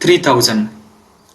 3000,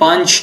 5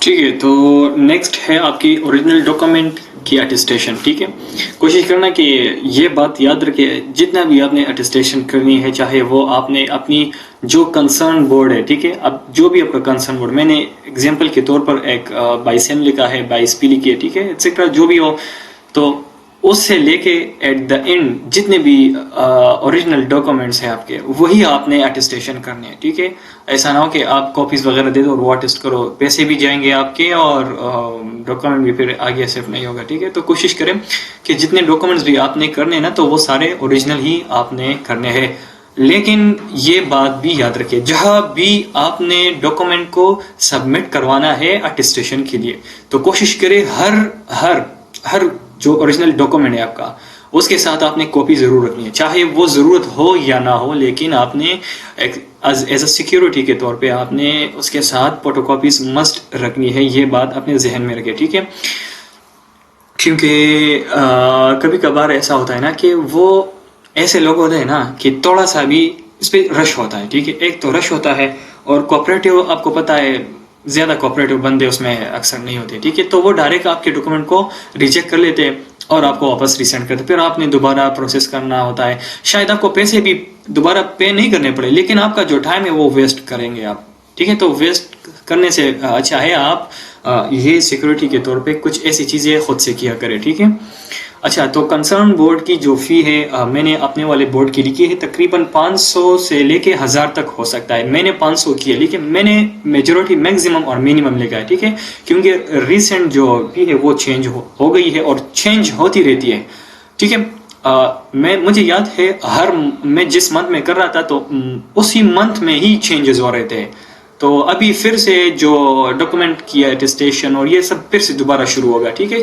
ٹھیک ہے، تو نیکسٹ ہے آپ کی اوریجنل ڈاکومنٹ کی اٹیسٹیشن. ٹھیک ہے، کوشش کرنا کہ یہ بات یاد رکھے، جتنا بھی آپ نے اٹیسٹیشن کرنی ہے، چاہے وہ آپ نے اپنی جو کنسرن بورڈ ہے، ٹھیک ہے، اب جو بھی آپ کا کنسرن بورڈ، میں نے ایگزامپل کے طور پر ایک 22M لکھا ہے، 22P لکھی ہے، ٹھیک ہے، ایٹسٹرا جو بھی ہو، تو اس سے لے کے ایٹ دا اینڈ جتنے بھی اوریجنل ڈاکومنٹس ہیں آپ کے، وہی آپ نے اٹیسٹیشن کرنے ہیں. ٹھیک ہے، ایسا نہ ہو کہ آپ کاپیز وغیرہ دے دو اور وہ اٹیسٹ کرو، پیسے بھی جائیں گے آپ کے اور ڈاکومنٹ بھی پھر آگے صرف نہیں ہوگا. ٹھیک ہے، تو کوشش کریں کہ جتنے ڈاکومنٹس بھی آپ نے کرنے ہیں نا، تو وہ سارے اوریجنل ہی آپ نے کرنے ہیں. لیکن یہ بات بھی یاد رکھیں، جہاں بھی آپ نے ڈاکومنٹ کو سبمٹ کروانا ہے اٹیسٹیشن کے لیے، تو کوشش کریں ہر جو اوریجنل ڈاکومنٹ ہے آپ کا، اس کے ساتھ آپ نے کاپی ضرور رکھنی ہے، چاہے وہ ضرورت ہو یا نہ ہو، لیکن آپ نے ایز اے سیکیورٹی کے طور پہ آپ نے اس کے ساتھ فوٹو کاپیز مسٹ رکھنی ہے. یہ بات اپنے ذہن میں رکھیں. ٹھیک ہے، کیونکہ کبھی کبھار ایسا ہوتا ہے نا کہ وہ ایسے لوگ ہوتے ہیں نا کہ تھوڑا سا بھی اس پہ رش ہوتا ہے. ٹھیک ہے، ایک تو رش ہوتا ہے، اور کوآپریٹو آپ کو پتہ ہے زیادہ کوآپریٹو بندے اس میں اکثر نہیں ہوتے. ٹھیک ہے، تو وہ ڈائریکٹ آپ کے ڈاکومنٹ کو ریجیکٹ کر لیتے اور آپ کو واپس ریسینڈ کرتے، پھر آپ نے دوبارہ پروسیس کرنا ہوتا ہے. شاید آپ کو پیسے بھی دوبارہ پے نہیں کرنے پڑے، لیکن آپ کا جو ٹائم ہے وہ ویسٹ کریں گے آپ. ٹھیک ہے، تو ویسٹ کرنے سے اچھا ہے آپ یہ سیکورٹی کے طور پہ کچھ ایسی چیزیں خود سے کیا کرے. ٹھیک ہے، اچھا، تو کنسرن بورڈ کی جو فی ہے، میں نے اپنے والے بورڈ کی لکھی ہے، تقریباً 500 سے لے کے 1000 تک ہو سکتا ہے. میں نے 500 کی ہے، لیکن میں نے میجورٹی میکسیمم اور منیمم لکھا ہے. ٹھیک ہے، کیونکہ ریسنٹ جو فی ہے وہ چینج ہو گئی ہے اور چینج ہوتی رہتی ہے. ٹھیک ہے، مجھے یاد ہے میں جس منتھ میں کر رہا تھا تو اسی منتھ میں ہی چینجز ہو رہے تھے. تو ابھی پھر سے جو ڈاکومنٹ کی اٹیسٹیشن اور یہ سب پھر سے دوبارہ شروع ہوگا. ٹھیک ہے،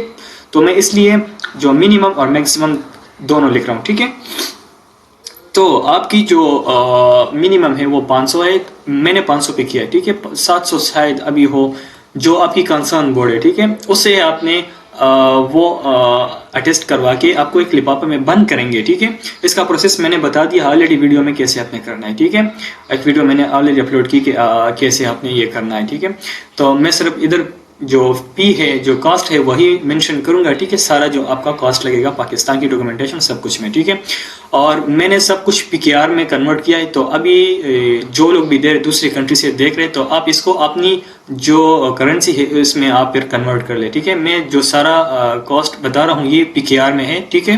تو میں اس لیے جو منیمم اور میکسیمم دونوں لکھ رہا ہوں. ٹھیک ہے، تو آپ کی جو منیمم ہے وہ 500 ہے، میں نے 500 پہ کیا ہے. ٹھیک ہے، 700 شاید ابھی ہو جو آپ کی کنسرن بورڈ ہے. ٹھیک ہے، اس سے آپ نے وہ اٹیسٹ کروا کے آپ کو ایک لفافے میں بند کریں گے. ٹھیک ہے، اس کا پروسیس میں نے بتا دیا آلریڈی ویڈیو میں کیسے آپ نے کرنا ہے. ٹھیک ہے، ایک ویڈیو میں نے آلریڈی اپلوڈ کی کہ کیسے آپ نے یہ کرنا ہے. ٹھیک ہے، تو میں صرف ادھر جو فی ہے، جو کاسٹ ہے، وہی مینشن کروں گا. ٹھیک ہے، سارا جو آپ کا کاسٹ لگے گا پاکستان کی ڈاکومنٹیشن سب کچھ میں. ٹھیک ہے، اور میں نے سب کچھ PKR میں کنورٹ کیا ہے. تو ابھی جو لوگ بھی دوسری کنٹری سے دیکھ رہے ہیں، تو آپ اس کو اپنی جو کرنسی ہے اس میں آپ پھر کنورٹ کر لیں. ٹھیک ہے، میں جو سارا کاسٹ بتا رہا ہوں یہ PKR میں ہے. ٹھیک ہے،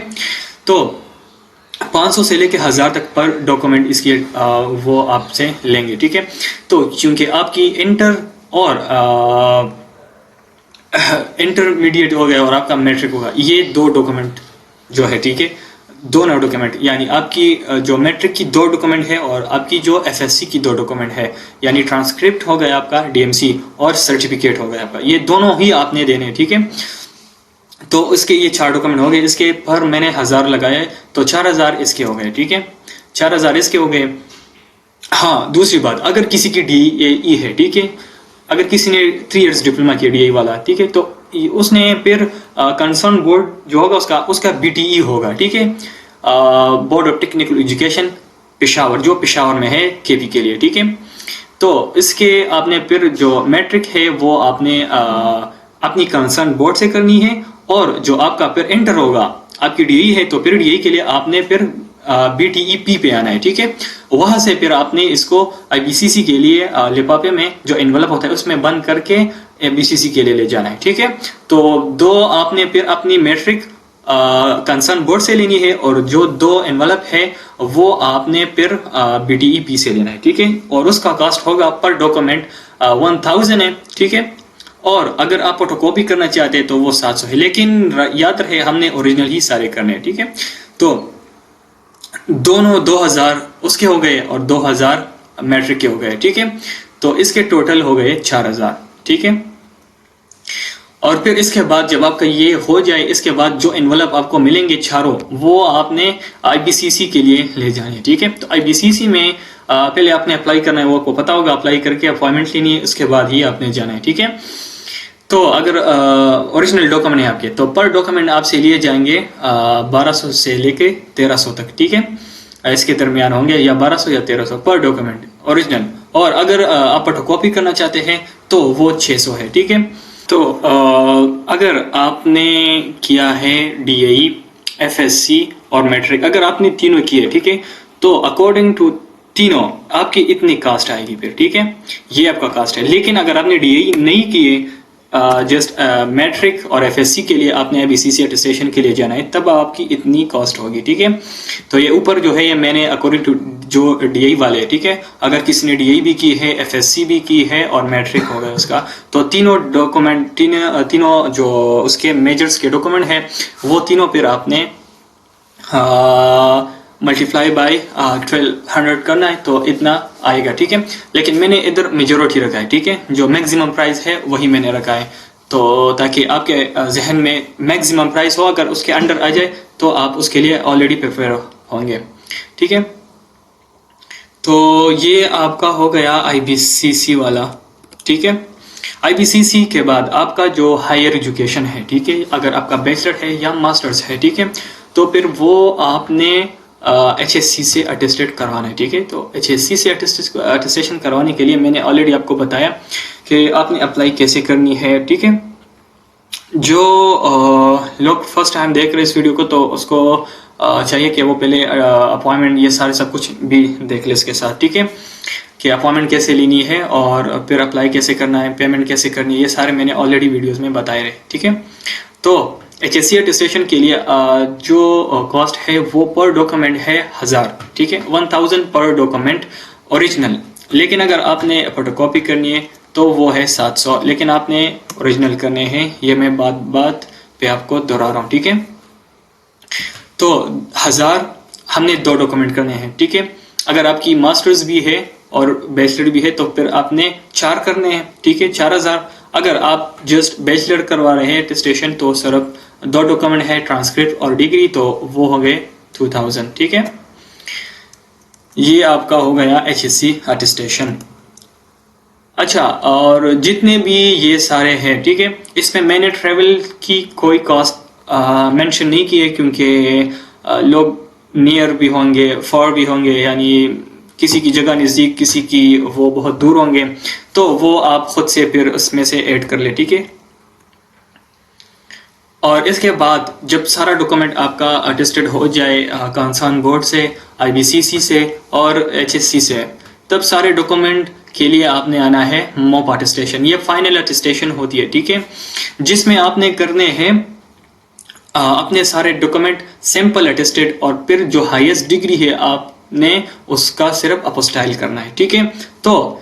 تو 500 سے لے کے 1000 تک پر ڈاکومنٹ اس کی وہ آپ سے لیں گے. ٹھیک ہے، تو چونکہ آپ کی انٹرمیڈیٹ ہو گیا اور آپ کا میٹرک ہوگا، یہ 2 ڈاکومنٹ جو ہے، ٹھیک ہے، دونوں ڈاکومنٹ، یعنی آپ کی جو میٹرک کی 2 ڈاکومنٹ ہے اور آپ کی جو FSC کی 2 ڈاکومنٹ ہے، یعنی ٹرانسکرپٹ ہو گیا آپ کا DMC اور سرٹیفکیٹ ہو گیا آپ کا، یہ دونوں ہی آپ نے دینے. ٹھیک ہے، تو اس کے یہ 4 ڈاکومنٹ ہو گئے. اس کے پر میں نے 1000 لگایا ہے، تو 4000 اس کے ہو گئے. ٹھیک ہے، 4000 اس کے ہو گئے. ہاں، دوسری بات، اگر کسی کی DAE ہے، ٹھیک ہے، اگر کسی نے 3 ایئرس ڈپلوما کیا DAE والا، ٹھیک ہے، تو اس نے پھر کنسرن بورڈ جو ہوگا اس کا BTE ہوگا. ٹھیک ہے، board of technical education Peshawar, جو پشاور میں ہے KP کے لیے. ٹھیک ہے، تو اس کے آپ نے پھر جو میٹرک ہے وہ آپ نے اپنی کنسرن بورڈ سے کرنی ہے، اور جو آپ کا پھر انٹر ہوگا، آپ کی DAE ہے تو پھر DAE کے لیے آپ نے پھر BTEP پہ آنا ہے. ٹھیک ہے، وہاں سے پھر آپ نے اس کو IBCC کے لیے لفافے میں جو انویلپ ہوتا ہے اس میں بند کر کے BCC کے لیے لے جانا ہے. ٹھیک ہے، تو 2 آپ نے پھر اپنی میٹرک کنسرن بورڈ سے لینی ہے، اور جو 2 انویلپ ہے وہ آپ نے پھر BTEP سے لینا ہے. ٹھیک ہے، اور اس کا کاسٹ ہوگا پر ڈاکومنٹ 1000 ہے. ٹھیک ہے، اور اگر آپ فوٹو کاپی کرنا چاہتے ہیں تو وہ 700 ہے، لیکن یاد رہے ہم نے اوریجنل ہی سارے کرنے ہیں. ٹھیک ہے، تو دونوں 2000 اس کے ہو گئے اور 2000 میٹرک کے ہو گئے. ٹھیک ہے، تو اس کے ٹوٹل ہو گئے 4000. ٹھیک ہے، اور پھر اس کے بعد جب آپ کا یہ ہو جائے، اس کے بعد جو انویلپ آپ کو ملیں گے چاروں، وہ آپ نے IBCC کے لیے لے جانے. ٹھیک ہے، تو IBCC میں پہلے آپ نے اپلائی کرنا ہے، وہ آپ کو پتا ہوگا، اپلائی کر کے اپوائنٹمنٹ لینی ہے، اس کے بعد ہی آپ نے جانا ہے. ٹھیک ہے، تو اگر اوریجنل ڈاکومنٹ ہے آپ کے، تو پر ڈاکومنٹ آپ سے لیے جائیں گے 1200 سے لے کے 1300 تک. ٹھیک ہے، اس کے درمیان ہوں گے، یا 1200 یا 1300 پر ڈاکومنٹ اوریجنل. اور اگر آپ فوٹو کاپی کرنا چاہتے ہیں تو وہ 600 ہے. ٹھیک ہے. تو اگر آپ نے کیا ہے DAE, FSC اور میٹرک, اگر آپ نے تینوں کیے, ٹھیک ہے, تو اکارڈنگ ٹو تینوں آپ کی اتنی کاسٹ آئے گی پھر. ٹھیک ہے, یہ آپ کا کاسٹ ہے. لیکن اگر آپ نے DAE نہیں کیے, جسٹ میٹرک اور FSC کے لیے آپ نے ابھی CC اٹیسٹیشن کے لیے جانا ہے, تب آپ کی اتنی کاسٹ ہوگی. ٹھیک ہے. تو یہ اوپر جو ہے یہ میں نے اکارڈنگ ٹو جو DAE والے, ٹھیک ہے, اگر کسی نے DAE بھی کی ہے, FSC بھی کی ہے اور میٹرک ہو گیا اس کا, تو تینوں ڈاکومنٹ, تینوں جو اس کے میجرز کے ڈاکومنٹ ہیں وہ تینوں پھر آپ نے ملٹیپلائی بائی 1200 کرنا ہے, تو اتنا آئے گا. ٹھیک ہے. لیکن میں نے ادھر میجورٹی رکھا ہے. ٹھیک ہے. جو میکزیمم پرائز ہے وہی میں نے رکھا ہے, تو تاکہ آپ کے ذہن میں میکزیمم پرائز ہو, اگر اس کے انڈر آ جائے تو آپ اس کے لیے آلریڈی پریپیئر ہوں گے. ٹھیک ہے. تو یہ آپ کا ہو گیا IBCC والا. ٹھیک ہے. IBCC کے بعد آپ کا جو ہائر ایجوکیشن ہے, ٹھیک ہے, اگر آپ کا بیچلر ہے یا ماسٹرز ہے, ٹھیک ہے, تو پھر وہ آپ نے HSC سے اٹیسٹیڈ کروانا ہے. ٹھیک ہے. تو HSC سے اٹیسٹیشن کروانے کے لیے میں نے آلریڈی آپ کو بتایا کہ آپ نے اپلائی کیسے کرنی ہے. ٹھیک ہے. جو لوگ فرسٹ ٹائم دیکھ رہے اس ویڈیو کو, تو اس کو چاہیے کہ وہ پہلے اپوائنٹمنٹ یہ سارے سب کچھ بھی دیکھ لے اس کے ساتھ. ٹھیک ہے. کہ اپوائنٹمنٹ کیسے لینی ہے اور پھر اپلائی کیسے کرنا ہے, پیمنٹ کیسے کرنی ہے, یہ سارے میں نے آلریڈی ویڈیوز میں بتائے رہے. ٹھیک ہے. تو HSC اٹیسٹیشن کے لیے جو کاسٹ ہے وہ پر ڈاکومنٹ ہے 1000. ٹھیک ہے. 1000 پر ڈاکومنٹ اوریجنل. لیکن اگر آپ نے فوٹو کاپی کرنی ہے تو وہ ہے 700, لیکن آپ نے اوریجنل کرنے ہیں. یہ میں بات پہ آپ کو دہرا رہا ہوں. ٹھیک ہے. تو 1000 ہم نے 2 ڈاکومنٹ کرنے ہیں. ٹھیک ہے. اگر آپ کی ماسٹرز بھی ہے اور بیچلر بھی ہے تو پھر آپ نے 4 کرنے ہیں. ٹھیک ہے. 4000. اگر آپ جسٹ بیچلر کروا رہے ہیں اٹیسٹیشن تو صرف 2 ڈاکومنٹ ہے, ٹرانسکرپٹ اور ڈگری, تو وہ ہو گئے 2000. ٹھیک ہے. یہ آپ کا ہو گیا HSC اٹیسٹیشن. اچھا, اور جتنے بھی یہ سارے ہیں, ٹھیک ہے, اس میں نے ٹریول کی کوئی کاسٹ مینشن نہیں کی ہے, کیونکہ لوگ نیئر بھی ہوں گے, فار بھی ہوں گے, یعنی کسی کی جگہ نزدیک, کسی کی وہ بہت دور ہوں گے, تو وہ آپ خود سے پھر اس میں سے ایڈ کر لیں. ٹھیک ہے. اور اس کے بعد جب سارا ڈاکومنٹ آپ کا اٹیسٹڈ ہو جائے کنسرن بورڈ سے, IBCC سے اور HSC سے, تب سارے ڈاکومنٹ کے لیے آپ نے آنا ہے موپ اٹیسٹیشن. یہ فائنل اٹیسٹیشن ہوتی ہے. ٹھیک ہے. جس میں آپ نے کرنے ہیں اپنے سارے ڈاکومنٹ سمپل اٹیسٹڈ, اور پھر جو ہائیسٹ ڈگری ہے آپ نے اس کا صرف اپوسٹائل کرنا ہے. ٹھیک ہے. تو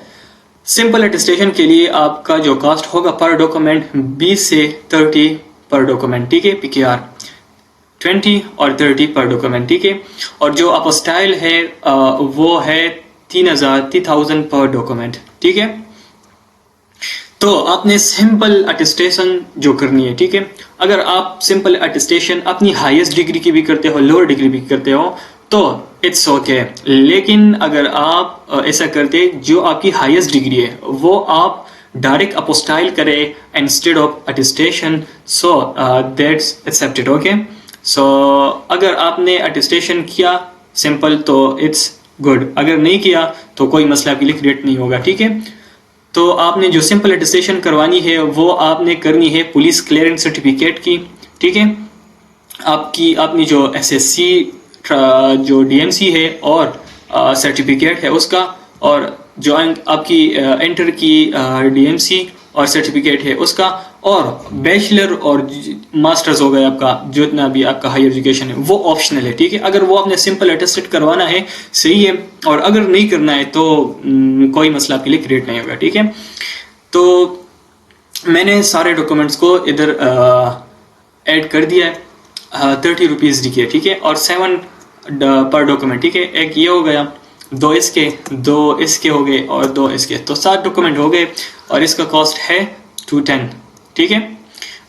سمپل اٹیسٹیشن کے لیے آپ کا جو کاسٹ ہوگا پر ڈاکومنٹ 20 سے 30 پر ڈاکومنٹ. ٹھیک ہے. PQR 20 اور 30 پر ڈاکومنٹ. ٹھیک ہے. اور جو اپوسٹائل ہے وہ ہے 3000 پر ڈاکومنٹ. ٹھیک ہے. تو آپ نے سمپل اٹیسٹیشن جو کرنی ہے. ٹھیک ہے. اگر آپ سمپل اٹیسٹیشن اپنی ہائیسٹ ڈگری کی بھی کرتے ہو, لوور ڈگری بھی کرتے ہو, تو اٹس اوکے. لیکن اگر آپ ایسا کرتے جو آپ کی ہائیسٹ ڈگری ہے وہ آپ ڈائریکٹ اپوسٹائل کرے instead of attestation, so that's accepted. Okay. So اگر آپ نے اٹیسٹیشن کیا سمپل تو اٹس گڈ, اگر نہیں کیا تو کوئی مسئلہ آپ کے لیے کریٹ نہیں ہوگا. ٹھیک ہے. تو آپ نے جو سمپل اٹیسٹیشن کروانی ہے وہ آپ نے کرنی ہے پولیس کلیئرنس سرٹیفکیٹ کی. ٹھیک ہے. آپ نے جو SSC جو DMC ہے اور سرٹیفکیٹ ہے اس کا, اور جو آپ کی انٹر کی DMC اور سرٹیفکیٹ ہے اس کا, اور بیچلر اور ماسٹرز ہو گیا آپ کا, جتنا بھی آپ کا ہائر ایجوکیشن ہے وہ آپشنل ہے. ٹھیک ہے. اگر وہ آپ نے سمپل اٹیسٹڈ کروانا ہے صحیح ہے, اور اگر نہیں کرنا ہے تو کوئی مسئلہ آپ کے لیے کریٹ نہیں ہوگا. ٹھیک ہے. تو میں نے سارے ڈاکومنٹس کو ادھر ایڈ کر دیا ہے. 30 روپیز لکھیے. ٹھیک ہے. اور 7 پر ڈاکومنٹ. ٹھیک ہے. ایک یہ ہو گیا, 2 اس کے, 2 اس کے ہو گئے, اور 2 اس کے, تو 7 ڈاکومنٹ ہو گئے, اور اس کا کاسٹ ہے 210. ٹھیک ہے.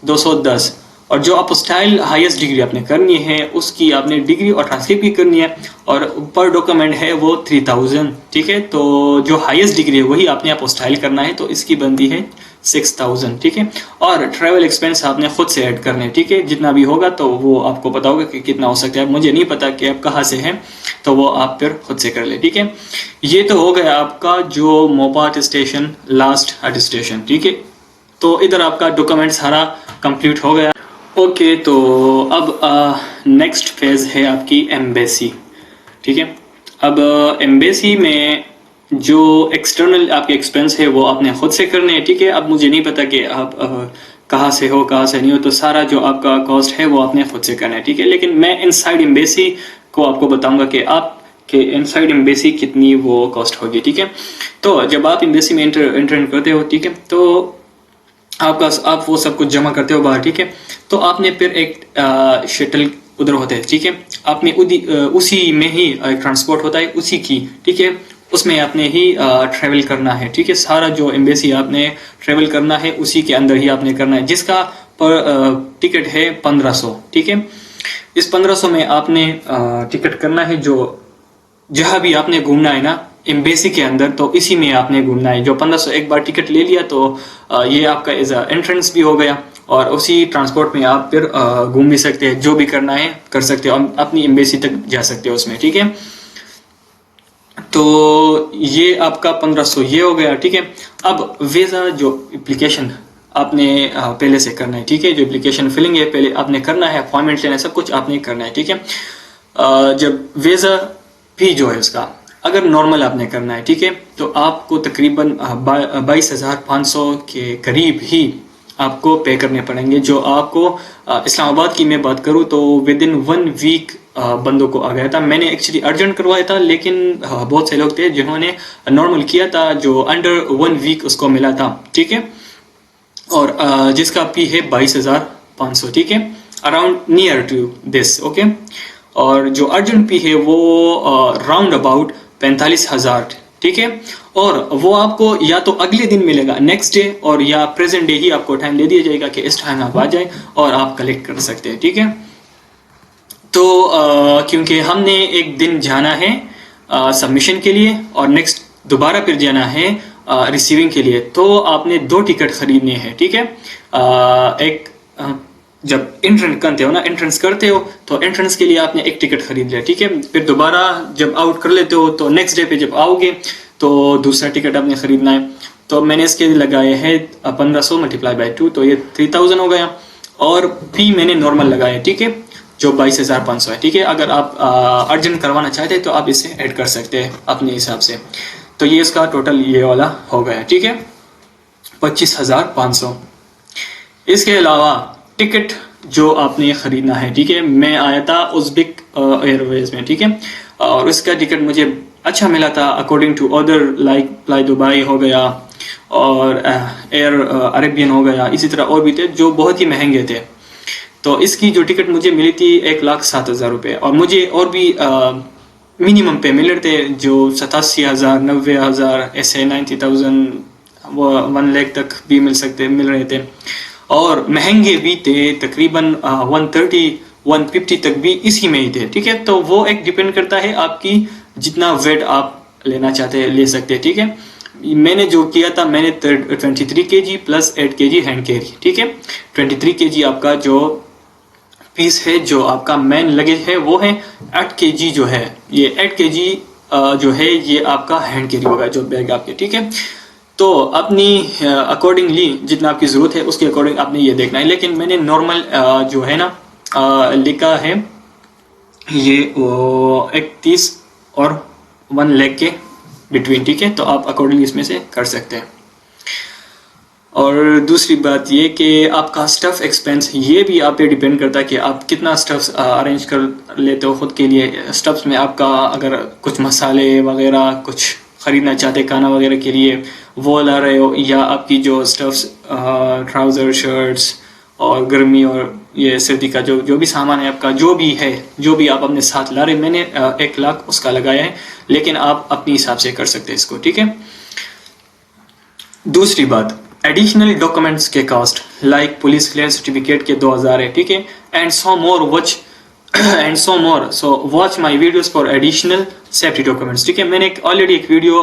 210. اور جو اپوسٹائل ہائیسٹ ڈگری آپ نے کرنی ہے اس کی آپ نے ڈگری اور ٹرانسکرپٹ کی کرنی ہے, اور پر ڈاکومنٹ ہے وہ 3000. ٹھیک ہے. تو جو ہائیسٹ ڈگری ہے وہی آپ نے اپوسٹائل کرنا ہے, تو اس کی بنتی ہے 6000. ٹھیک ہے. اور ٹریول ایکسپینس آپ نے خود سے ایڈ کرنے. ٹھیک ہے. جتنا بھی ہوگا تو وہ آپ کو پتا ہوگا کہ کتنا ہو سکتا ہے. مجھے نہیں پتا کہ آپ کہاں سے ہیں, تو وہ آپ پھر خود سے کر لیں. ٹھیک ہے, یہ تو ہو گیا آپ کا جو موپا اٹیسٹیشن لاسٹ اٹیسٹیشن. ٹھیک ہے, تو ادھر آپ کا ڈاکومنٹ سارا کمپلیٹ ہو گیا. اوکے, تو اب نیکسٹ فیز ہے آپ کی ایمبیسی. ٹھیک ہے, اب ایمبیسی میں جو ایکسٹرنل آپ کے ایکسپینس ہے وہ آپ نے خود سے کرنے ہیں. ٹھیک ہے, اب مجھے نہیں پتا کہ آپ کہاں سے ہو کہاں سے نہیں ہو, تو سارا جو آپ کا کاسٹ ہے وہ آپ نے خود سے کرنا ہے. ٹھیک ہے, لیکن میں ان سائڈ ایمبیسی کو آپ کو بتاؤں گا کہ آپ کے ان سائڈ ایمبیسی کتنی وہ کاسٹ ہوگی. ٹھیک ہے, تو جب آپ ایمبیسی میں انٹر کرتے ہو, ٹھیک ہے, تو آپ وہ سب کچھ جمع کرتے ہو باہر. ٹھیک ہے, تو آپ نے پھر ایک شٹل ادھر ہوتا ہے. ٹھیک ہے, آپ نے اسی میں ہی ٹرانسپورٹ ہوتا ہے اسی کی. ٹھیک ہے, اس میں آپ نے ہی ٹریول کرنا ہے. ٹھیک ہے, سارا جو ایمبیسی آپ نے ٹریول کرنا ہے اسی کے اندر ہی آپ نے کرنا ہے, جس کا ٹکٹ ہے 1500. ٹھیک ہے, اس 1500 میں آپ نے ٹکٹ کرنا ہے جو جہاں بھی آپ نے گھومنا ہے نا ایمبیسی کے اندر, تو اسی میں آپ نے گھومنا ہے. جو 1500 ایک بار ٹکٹ لے لیا تو یہ آپ کا ایز اے انٹرنس بھی ہو گیا, اور اسی ٹرانسپورٹ میں آپ پھر گھوم بھی سکتے ہیں, جو بھی کرنا ہے کر سکتے ہو, اپنی ایمبیسی تک جا سکتے ہو اس میں. ٹھیک ہے, تو یہ آپ کا 1500 یہ ہو گیا. ٹھیک ہے, اب ویزا جو اپلیکیشن آپ نے پہلے سے کرنا ہے. ٹھیک ہے, جو اپلیکیشن فلنگ ہے پہلے آپ نے کرنا ہے, اپوائنٹمنٹ لینا ہے, سب کچھ آپ نے کرنا ہے. ٹھیک ہے, جب ویزا فی جو ہے اس کا اگر نارمل آپ نے کرنا ہے, ٹھیک ہے, تو آپ کو تقریباً 22,500 کے قریب ہی آپ کو پے کرنے پڑیں گے. جو آپ کو اسلام آباد کی میں بات کروں تو ود ان 1 ویک بندوں کو آ گیا تھا. میں نے ایکچولی ارجنٹ کروایا تھا, لیکن بہت سے لوگ تھے جنہوں نے نارمل کیا تھا جو انڈر 1 ویک اس کو ملا تھا. ٹھیک ہے, اور جس کا پی ہے 22,500. ٹھیک ہے, اراؤنڈ نیئر ٹو دس. اوکے, اور جو ارجنٹ پی ہے وہ راؤنڈ اباؤٹ 45,000. ٹھیک ہے, اور وہ آپ کو یا تو اگلے دن ملے گا نیکسٹ ڈے, اور یا پریزنٹ ڈے ہی آپ کو ٹائم دے دیا جائے گا کہ اس ٹائم آپ آ جائیں اور آپ کلیکٹ کر سکتے ہیں. ٹھیک ہے, تو کیونکہ ہم نے ایک دن جانا ہے سبمیشن کے لیے اور نیکسٹ دوبارہ پھر جانا ہے ریسیونگ کے لیے, تو آپ نے 2 ٹکٹ خریدنے ہیں. ٹھیک ہے, ایک جب انٹرنس کرتے ہو تو انٹرنس کے لیے آپ نے ایک ٹکٹ خرید لیا. ٹھیک ہے, پھر دوبارہ جب آؤٹ کر لیتے ہو تو نیکسٹ ڈے پہ جب آؤ گے تو دوسرا ٹکٹ آپ نے خریدنا ہے. تو میں نے اس کے لگائے ہیں 1500 × 2, تو یہ 3000 ہو گیا, اور فی میں نے نارمل لگایا. ٹھیک ہے, جو 22,500 ہے. ٹھیک ہے, اگر آپ ارجنٹ کروانا چاہتے ہیں تو آپ اسے ایڈ کر سکتے ہیں اپنے حساب سے. تو یہ اس کا ٹوٹل یہ والا ہو گیا. ٹھیک ہے, 25,500. اس کے علاوہ ٹکٹ جو آپ نے خریدنا ہے. ٹھیک ہے, میں آیا تھا ازبک ایئر ویز میں. ٹھیک ہے, اور اس کا ٹکٹ مجھے اچھا ملا تھا according to other like fly Dubai ہو گیا اور ایئر عربین ہو گیا, اسی طرح اور بھی تھے جو بہت ہی مہنگے تھے. تو اس کی جو ٹکٹ مجھے ملی تھی 1,07,000 روپے, اور مجھے اور بھی منیمم پہ مل رہے تھے جو 87,000 90,000 ایسے 90,000 1 لاکھ تک بھی مل رہے تھے, اور مہنگے بھی تھے تقریباً 130 150 تک بھی اسی میں ہی تھے. ٹھیک ہے, تو وہ ایک ڈیپینڈ کرتا ہے آپ کی جتنا ویٹ آپ لینا چاہتے ہیں لے سکتے ہیں. ٹھیک ہے, میں نے جو کیا تھا میں نے 23 kg plus 8 kg hand carry. ٹھیک ہے, 23 kg آپ کا جو پیس ہے جو آپ کا مین لگیج ہے وہ ہے 8 kg جو ہے, یہ 8 kg جو ہے یہ آپ کا ہینڈ کیری ہوگا جو بیگ آپ کے. ٹھیک ہے, تو اپنی اکارڈنگلی جتنا آپ کی ضرورت ہے اس کے اکارڈنگ آپ نے یہ دیکھنا ہے. لیکن میں نے نارمل جو ہے نا لکھا ہے یہ 31 اور 1 لاکھ کے بٹوین. ٹھیک ہے, تو آپ اکارڈنگ اس میں سے کر سکتے ہیں. اور دوسری بات یہ کہ آپ کا سٹف ایکسپینس یہ بھی آپ پہ ڈیپینڈ کرتا ہے کہ آپ کتنا سٹفس ارینج کر لیتے ہو خود کے لیے. سٹفس میں آپ کا اگر کچھ مسالے وغیرہ کچھ خریدنا چاہتے کھانا وغیرہ کے لیے وہ لا رہے ہو, یا آپ کی جو سٹفس ٹراؤزر شرٹس اور گرمی اور یہ سردی کا جو بھی سامان ہے آپ کا جو بھی ہے جو بھی آپ اپنے ساتھ لا رہے, میں نے 1 لاکھ اس کا لگایا ہے, لیکن آپ اپنی حساب سے کر سکتے ہیں اس کو. ٹھیک ہے, دوسری بات ایڈیشنل ڈاکومنٹس کے cost like police clearance certificate کے 2,000 ہے. ٹھیک ہے, and so more so watch my videos for additional safety documents. ٹھیک ہے, میں نے آلریڈی ایک ویڈیو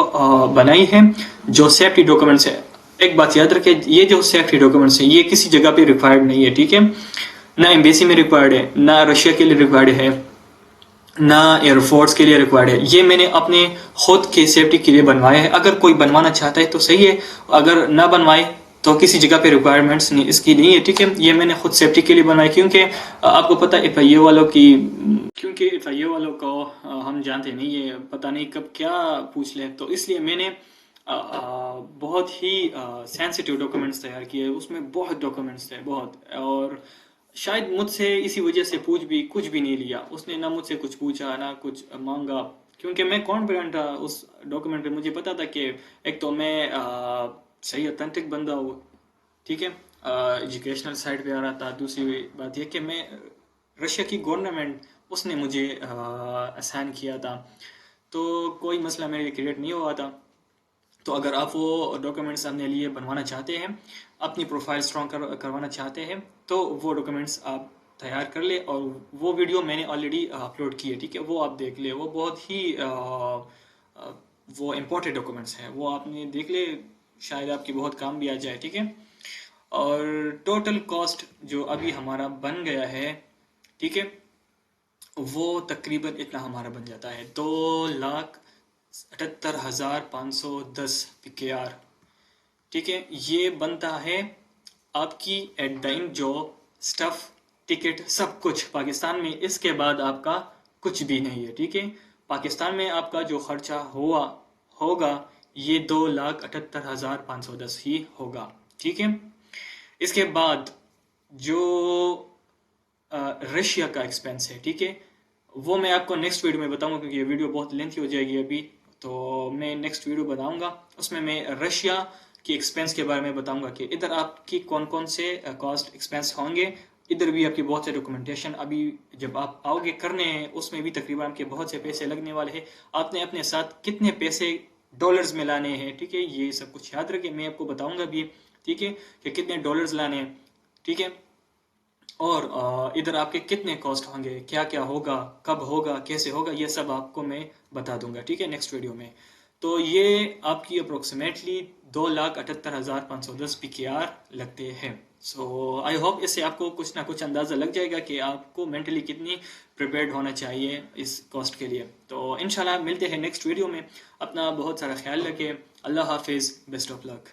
بنائی ہے جو سیفٹی ڈاکومنٹس ہے. ایک بات یاد رکھیں, یہ جو سیفٹی ڈاکومنٹس ہیں یہ کسی جگہ پہ ریکوائرڈ نہیں ہے. ٹھیک ہے, نہ ایمبیسی میں ریکوائرڈ ہے, نہ رشیا کے لیے ریکوائرڈ ہے, نہ ایئر فورس کے لیے ریکوائرڈ ہے. یہ میں نے اپنے خود کی سیفٹی کے لیے بنوایا ہے. اگر کوئی بنوانا چاہتا ہے تو صحیح ہے, اگر نہ بنوائے تو کسی جگہ پہ ریکوائرمنٹس نہیں اس کی نہیں ہے, ٹھیک ہے. یہ میں نے خود سیفٹی کے لیے بنوایا کیونکہ آپ کو پتہ ایف آئی اے والوں کی, کیونکہ ایف آئی اے والوں کو ہم جانتے نہیں ہے, پتہ نہیں کب کیا پوچھ لیں, تو اس لیے میں نے بہت ہی سینسیٹیو ڈاکومنٹس تیار کیے. اس میں بہت ڈاکومنٹس تھے, بہت, اور شاید مجھ سے اسی وجہ سے کچھ بھی نہیں لیا. اس نے نہ مجھ سے کچھ پوچھا نہ کچھ مانگا, کیونکہ میں کانفیڈنٹ تھا اس ڈاکومنٹ پہ. مجھے پتا تھا کہ ایک تو میں صحیح اتھینٹک بندہ ہوں, ٹھیک ہے, ایجوکیشنل سائڈ پہ آ رہا تھا. دوسری بات یہ کہ میں رشیا کی گورنمنٹ اس نے مجھے اسائن کیا تھا, تو کوئی مسئلہ میرے لیے کریٹ نہیں ہوا تھا. تو اگر آپ وہ ڈاکومنٹس اپنے لیے بنوانا چاہتے ہیں, اپنی پروفائل اسٹرانگ کروانا چاہتے ہیں, تو وہ ڈاکومنٹس آپ تیار کر لے. اور وہ ویڈیو میں نے آلریڈی اپلوڈ کی ہے, ٹھیک ہے, وہ آپ دیکھ لے. وہ بہت ہی وہ امپورٹنٹ ڈاکومنٹس ہیں, وہ آپ نے دیکھ لے, شاید آپ کی بہت کام بھی آ جائے, ٹھیک ہے. اور ٹوٹل کاسٹ جو ابھی ہمارا بن گیا ہے, ٹھیک ہے, وہ تقریباً اتنا ہمارا بن جاتا ہے 2,78,510 PKR, ٹھیک ہے. یہ بنتا ہے آپ کی ایٹ دا اینڈ جو سٹف, ٹکٹ, سب کچھ پاکستان میں. اس کے بعد آپ کا کچھ بھی نہیں ہے, ٹھیک ہے. پاکستان میں آپ کا جو خرچہ ہوگا یہ 2,78,510 ہی ہوگا, ٹھیک ہے. اس کے بعد جو رشیا کا ایکسپینس ہے, ٹھیک ہے, وہ میں آپ کو نیکسٹ ویڈیو میں بتاؤں گا, کیونکہ یہ ویڈیو بہت لینتھی ہو جائے گی ابھی. تو میں نیکسٹ ویڈیو بتاؤں گا, اس میں رشیا کی ایکسپینس کے بارے میں بتاؤں گا کہ ادھر آپ کی کون کون سے کاسٹ ایکسپینس ہوں گے. ادھر بھی آپ کی بہت سے ڈاکومنٹیشن ابھی جب آپ آؤ گے کرنے ہیں, اس میں بھی تقریباً آپ کے بہت سے پیسے لگنے والے ہیں. آپ نے اپنے ساتھ کتنے پیسے ڈالرز میں لانے ہیں, ٹھیک ہے, یہ سب کچھ یاد رکھیں. میں آپ کو بتاؤں گا بھی, ٹھیک ہے, کہ کتنے ڈالرز لانے ہیں, ٹھیک ہے. اور ادھر آپ کے کتنے کاسٹ ہوں گے, کیا کیا ہوگا, کب ہوگا, کیسے ہوگا, یہ سب آپ کو میں بتا دوں گا, ٹھیک ہے, نیکسٹ ویڈیو میں. تو یہ آپ کی اپروکسیمیٹلی 2,78,510 PKR لگتے ہیں. سو آئی ہوپ اس سے آپ کو کچھ نہ کچھ اندازہ لگ جائے گا کہ آپ کو مینٹلی کتنی پریپیئرڈ ہونا چاہیے اس کاسٹ کے لیے. تو انشاءاللہ ملتے ہیں نیکسٹ ویڈیو میں. اپنا بہت سارا خیال رکھیں. اللہ حافظ, بیسٹ آف لک.